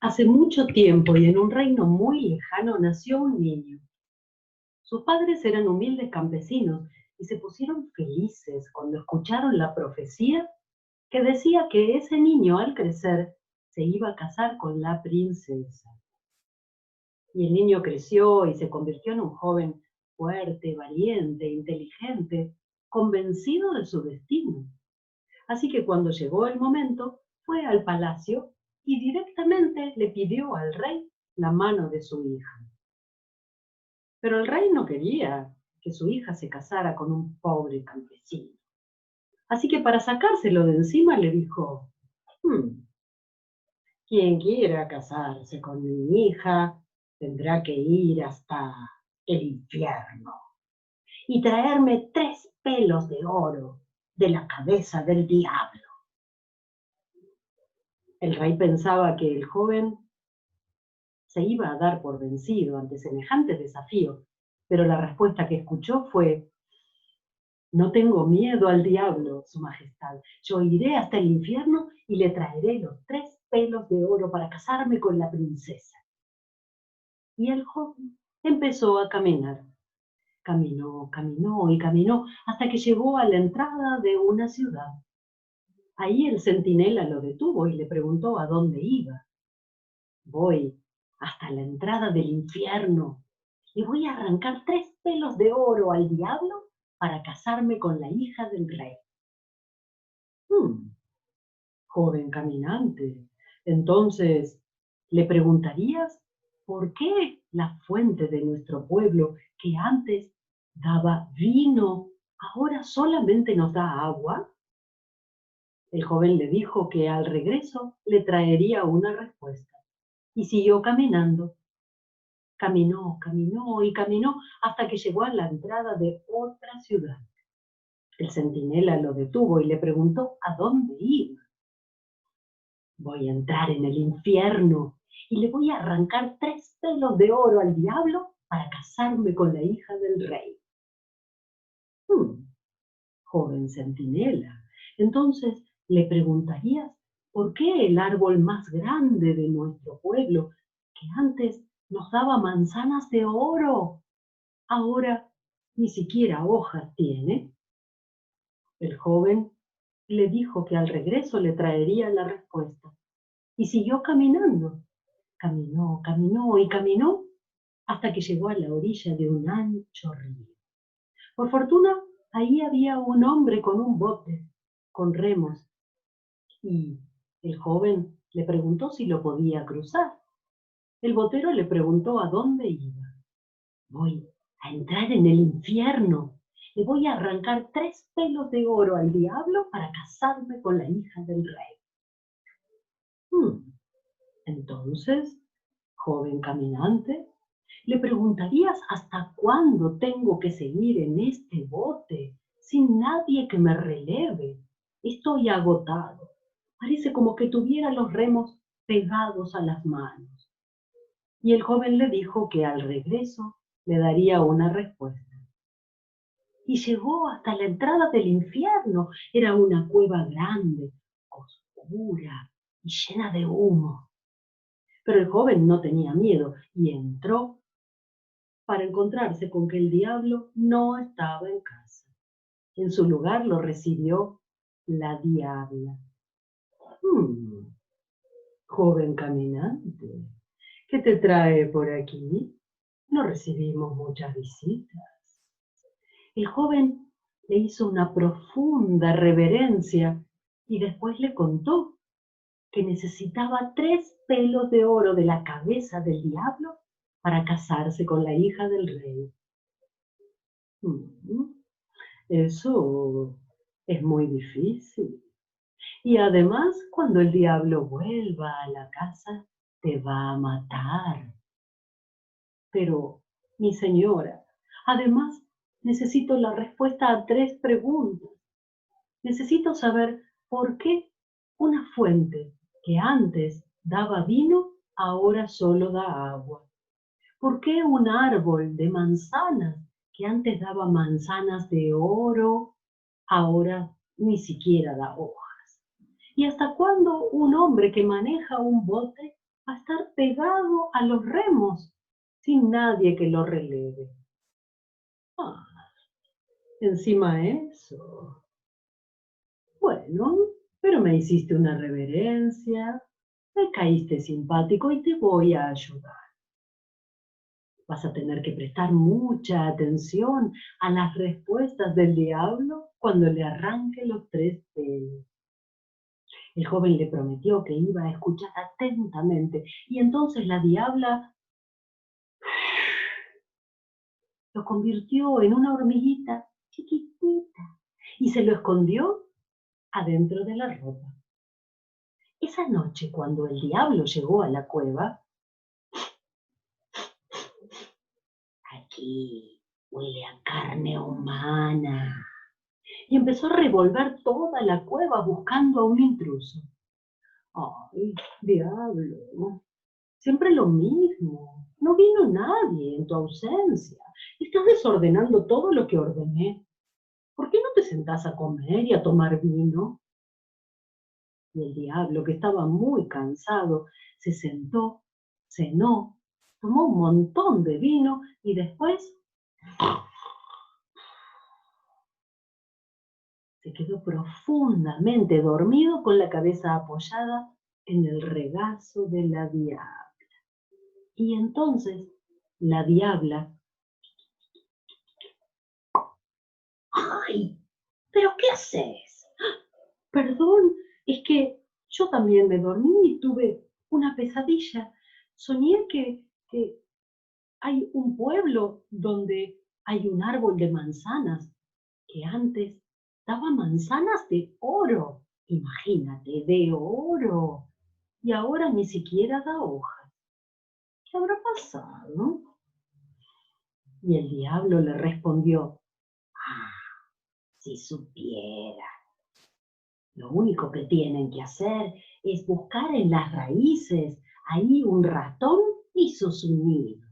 Hace mucho tiempo y en un reino muy lejano nació un niño. Sus padres eran humildes campesinos y se pusieron felices cuando escucharon la profecía que decía que ese niño al crecer se iba a casar con la princesa. Y el niño creció y se convirtió en un joven fuerte, valiente, inteligente, convencido de su destino. Así que cuando llegó el momento, fue al palacio y directamente le pidió al rey la mano de su hija. Pero el rey no quería que su hija se casara con un pobre campesino. Así que para sacárselo de encima le dijo, "Hmm, quien quiera casarse con mi hija tendrá que ir hasta el infierno y traerme 3 pelos de oro de la cabeza del diablo". El rey pensaba que el joven se iba a dar por vencido ante semejante desafío, pero la respuesta que escuchó fue: "No tengo miedo al diablo, su majestad. Yo iré hasta el infierno y le traeré los 3 pelos de oro para casarme con la princesa". Y el joven empezó a caminar. Caminó, caminó y caminó hasta que llegó a la entrada de una ciudad. Ahí el centinela lo detuvo y le preguntó a dónde iba. "Voy hasta la entrada del infierno y voy a arrancar 3 pelos de oro al diablo para casarme con la hija del rey". "Hmm, joven caminante, entonces, ¿le preguntarías por qué la fuente de nuestro pueblo, que antes daba vino, ahora solamente nos da agua?". El joven le dijo que al regreso le traería una respuesta y siguió caminando. Caminó, caminó y caminó hasta que llegó a la entrada de otra ciudad. El centinela lo detuvo y le preguntó a dónde iba. "Voy a entrar en el infierno y le voy a arrancar 3 pelos de oro al diablo para casarme con la hija del rey". "Hmm, joven centinela, entonces le preguntarías por qué el árbol más grande de nuestro pueblo, que antes nos daba manzanas de oro, ahora ni siquiera hojas tiene". El joven le dijo que al regreso le traería la respuesta y siguió caminando. Caminó, caminó y caminó hasta que llegó a la orilla de un ancho río. Por fortuna, ahí había un hombre con un bote, con remos, y el joven le preguntó si lo podía cruzar. El botero le preguntó a dónde iba. "Voy a entrar en el infierno. Le voy a arrancar 3 pelos de oro al diablo para casarme con la hija del rey". "Hmm, entonces, joven caminante, ¿le preguntarías hasta cuándo tengo que seguir en este bote sin nadie que me releve? Estoy agotado. Parece como que tuviera los remos pegados a las manos". Y el joven le dijo que al regreso le daría una respuesta. Y llegó hasta la entrada del infierno. Era una cueva grande, oscura y llena de humo. Pero el joven no tenía miedo y entró para encontrarse con que el diablo no estaba en casa. En su lugar lo recibió la diabla. "Hmm, joven caminante, ¿qué te trae por aquí? No recibimos muchas visitas". El joven le hizo una profunda reverencia y después le contó que necesitaba 3 pelos de oro de la cabeza del diablo para casarse con la hija del rey. "Mm, eso es muy difícil. Y además, cuando el diablo vuelva a la casa, te va a matar". "Pero, mi señora, además necesito la respuesta a 3 preguntas. Necesito saber por qué una fuente que antes daba vino ahora solo da agua. ¿Por qué un árbol de manzanas que antes daba manzanas de oro ahora ni siquiera da hojas? ¿Y hasta cuándo un hombre que maneja un bote a estar pegado a los remos, sin nadie que lo releve. Ah, encima eso. Bueno, pero me hiciste una reverencia, me caíste simpático y te voy a ayudar. Vas a tener que prestar mucha atención a las respuestas del diablo cuando le arranque los 3 pelos. El joven le prometió que iba a escuchar atentamente y entonces la diabla lo convirtió en una hormiguita chiquitita y se lo escondió adentro de la ropa. Esa noche, cuando el diablo llegó a la cueva, aquí huele a carne humana, y empezó a revolver toda la cueva buscando a un intruso. ¡Ay, diablo! Siempre lo mismo. No vino nadie en tu ausencia. Estás desordenando todo lo que ordené. ¿Por qué no te sentás a comer y a tomar vino? Y el diablo, que estaba muy cansado, se sentó, cenó, tomó un montón de vino y después se quedó profundamente dormido con la cabeza apoyada en el regazo de la diabla. Y entonces la diabla, ¡ay! ¿Pero qué haces? Perdón, es que yo también me dormí y tuve una pesadilla. Soñé que hay un pueblo donde hay un árbol de manzanas que antes daba manzanas de oro. Imagínate, de oro. Y ahora ni siquiera da hojas. ¿Qué habrá pasado? Y el diablo le respondió, ah, si supiera. Lo único que tienen que hacer es buscar en las raíces. Ahí un ratón hizo su nido.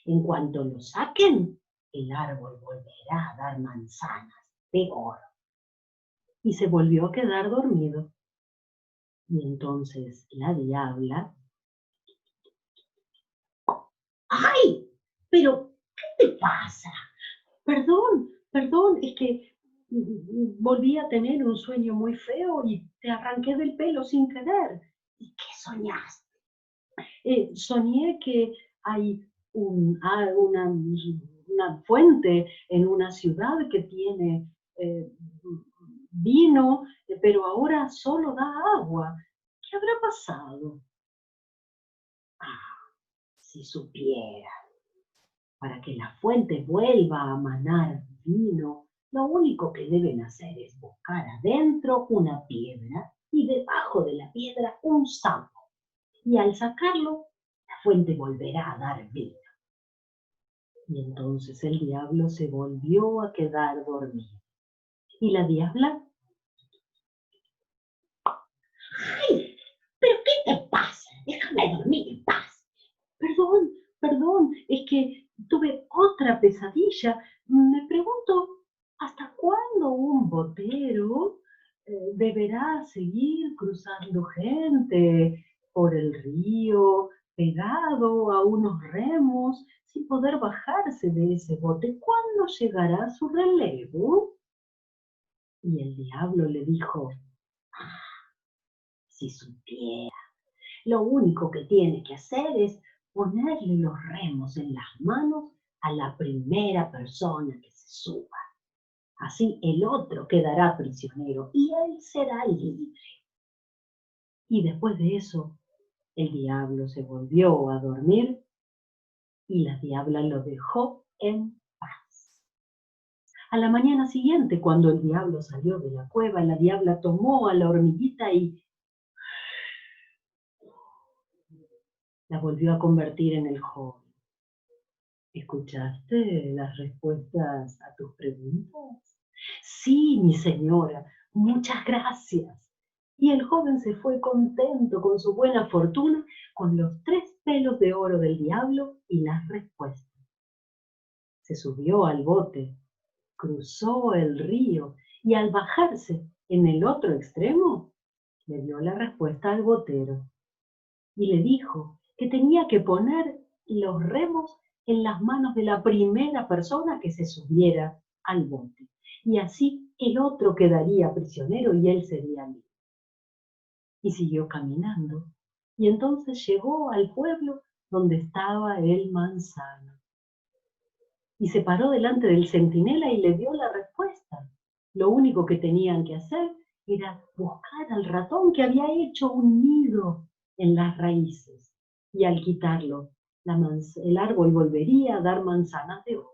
En cuanto lo saquen, el árbol volverá a dar manzanas de oro. Y se volvió a quedar dormido. Y entonces la diabla, ¡ay! Pero, ¿qué te pasa? Perdón, es que volví a tener un sueño muy feo y te arranqué del pelo sin querer. ¿Y qué soñaste? Soñé que hay una fuente en una ciudad que tiene eh, vino, pero ahora solo da agua. ¿Qué habrá pasado? Ah, si supiera. Para que la fuente vuelva a manar vino, lo único que deben hacer es buscar adentro una piedra y debajo de la piedra un sapo. Y al sacarlo, la fuente volverá a dar vino. Y entonces el diablo se volvió a quedar dormido. Y la diabla, ¡ay! ¿Pero qué te pasa? Déjame dormir en paz. Perdón, perdón, es que tuve otra pesadilla. Me pregunto, ¿hasta cuándo un botero deberá seguir cruzando gente por el río, pegado a unos remos, sin poder bajarse de ese bote? ¿Cuándo llegará su relevo? Y el diablo le dijo, ah, si supiera. Lo único que tiene que hacer es ponerle los remos en las manos a la primera persona que se suba. Así el otro quedará prisionero y él será libre. Y después de eso, el diablo se volvió a dormir y la diabla lo dejó en paz. A la mañana siguiente, cuando el diablo salió de la cueva, la diabla tomó a la hormiguita y la volvió a convertir en el joven. ¿Escuchaste las respuestas a tus preguntas? Sí, mi señora, muchas gracias. Y el joven se fue contento con su buena fortuna, con los 3 pelos de oro del diablo y las respuestas. Se subió al bote, cruzó el río y al bajarse en el otro extremo, le dio la respuesta al botero. y le dijo que tenía que poner los remos en las manos de la primera persona que se subiera al bote. Y así el otro quedaría prisionero y él sería libre. Y siguió caminando. Y entonces llegó al pueblo donde estaba el manzano. Y se paró delante del centinela y le dio la respuesta. Lo único que tenían que hacer era buscar al ratón que había hecho un nido en las raíces. Y al quitarlo, el árbol volvería a dar manzanas de oro.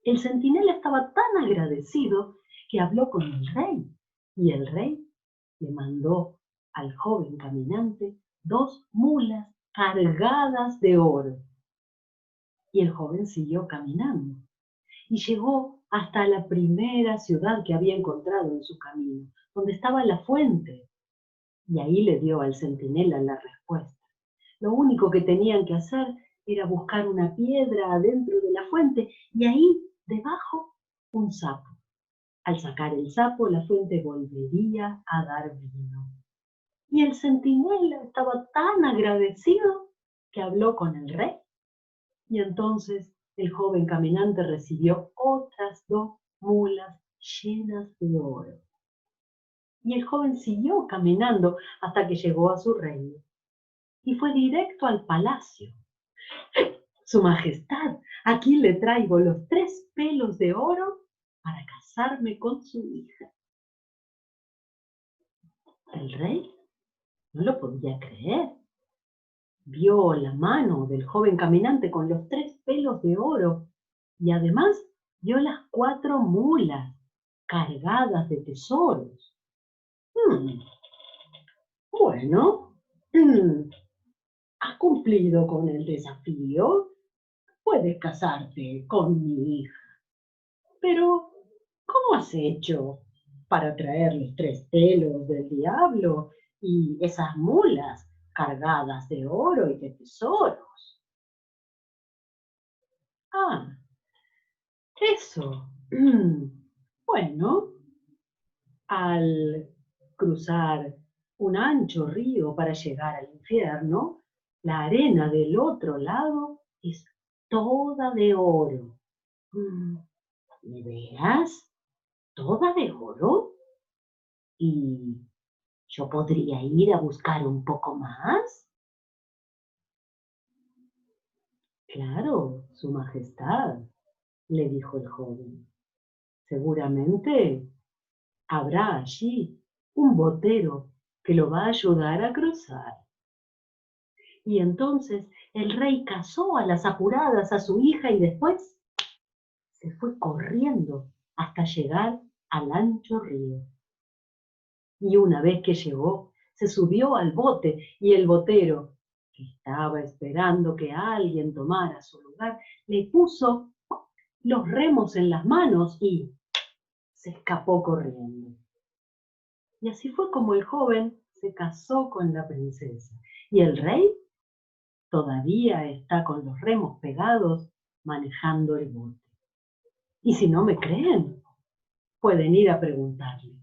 El centinela estaba tan agradecido que habló con el rey. Y el rey le mandó al joven caminante 2 mulas cargadas de oro. Y el joven siguió caminando y llegó hasta la primera ciudad que había encontrado en su camino, donde estaba la fuente. Y ahí le dio al centinela la respuesta. Lo único que tenían que hacer era buscar una piedra adentro de la fuente y ahí, debajo, un sapo. Al sacar el sapo, la fuente volvería a dar vino. Y el centinela estaba tan agradecido que habló con el rey. Y entonces el joven caminante recibió otras 2 mulas llenas de oro. Y el joven siguió caminando hasta que llegó a su reino. Y fue directo al palacio. Su Majestad, aquí le traigo los 3 pelos de oro para casarme con su hija. El rey no lo podía creer. Vio la mano del joven caminante con los 3 pelos de oro y además vio las 4 mulas cargadas de tesoros. Bueno, has cumplido con el desafío. Puedes casarte con mi hija. Pero, ¿cómo has hecho para traer los 3 pelos del diablo y esas mulas cargadas de oro y de tesoros? Ah, eso. Bueno, al cruzar un ancho río para llegar al infierno, la arena del otro lado es toda de oro. ¿Me veas? ¿Toda de oro? ¿Y yo podría ir a buscar un poco más? Claro, Su Majestad, le dijo el joven. Seguramente habrá allí un botero que lo va a ayudar a cruzar. Y entonces el rey casó a las apuradas a su hija y después se fue corriendo hasta llegar al ancho río. Y una vez que llegó, se subió al bote y el botero, que estaba esperando que alguien tomara su lugar, le puso los remos en las manos y se escapó corriendo. Y así fue como el joven se casó con la princesa. Y el rey todavía está con los remos pegados manejando el bote. Y si no me creen, pueden ir a preguntarle.